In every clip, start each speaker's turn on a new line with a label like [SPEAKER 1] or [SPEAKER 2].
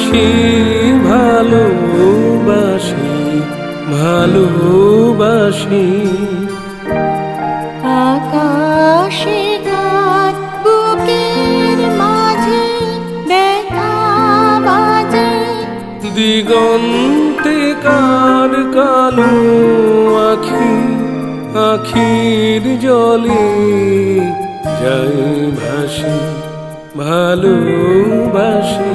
[SPEAKER 1] ভালোবাসি ভালোবাসি ভালোবাসি।
[SPEAKER 2] আকাশে রাত বুকের মাঝে ব্যথা বাজে,
[SPEAKER 1] দিগন্তে কার কালো আখি, আখির জলে যাই ভাসি। ভালোবাসি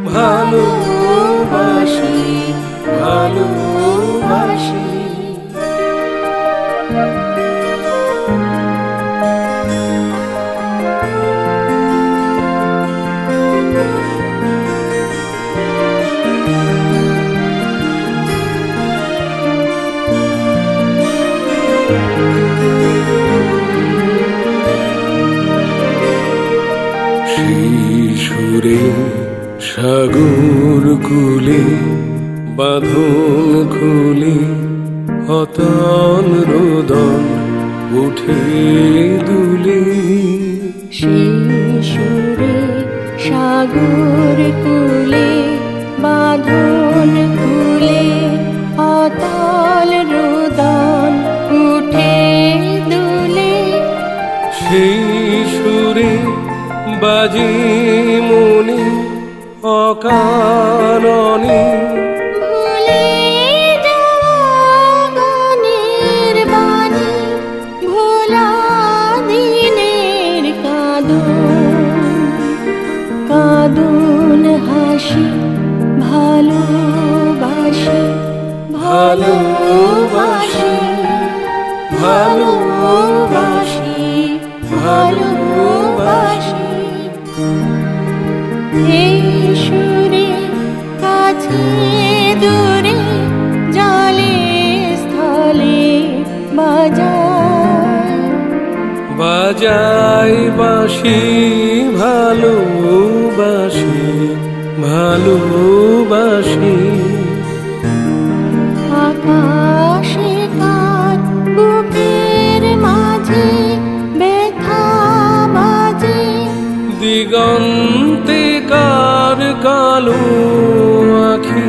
[SPEAKER 1] ভালোবাসি ভালোবাসি। সুরে সাগর কুলে বাঁধন খুলে অতল রোদন উঠে দুলে।
[SPEAKER 2] সেই সুরে সাগর কুলে বাঁধন খুলে অতল রোদন উঠে দুলে।
[SPEAKER 1] সেই সুরে বাজে মনে অকারণে,
[SPEAKER 2] ভুলে যাওয়া গানের বাণী, ভোলা দিনের কাঁদন কাঁদন হাসি। ভালোবাসি ভালোবাসি ভালোবাসি ভালোবাসি। এই সুরে কাছে দূরে জলে স্থলে বাজায়
[SPEAKER 1] বাজাই বাঁশি। ভালোবাসি ভালোবাসি।
[SPEAKER 2] আকাশে কাঠ বুকের মাঝে ব্যথা বাজে,
[SPEAKER 1] দিগন্তে কার কালো আখি,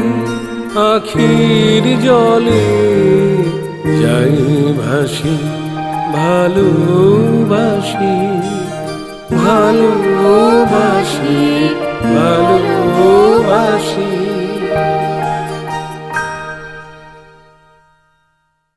[SPEAKER 1] আখির জলে যাই ভাসি। ভালোবাসি ভালোবাসি।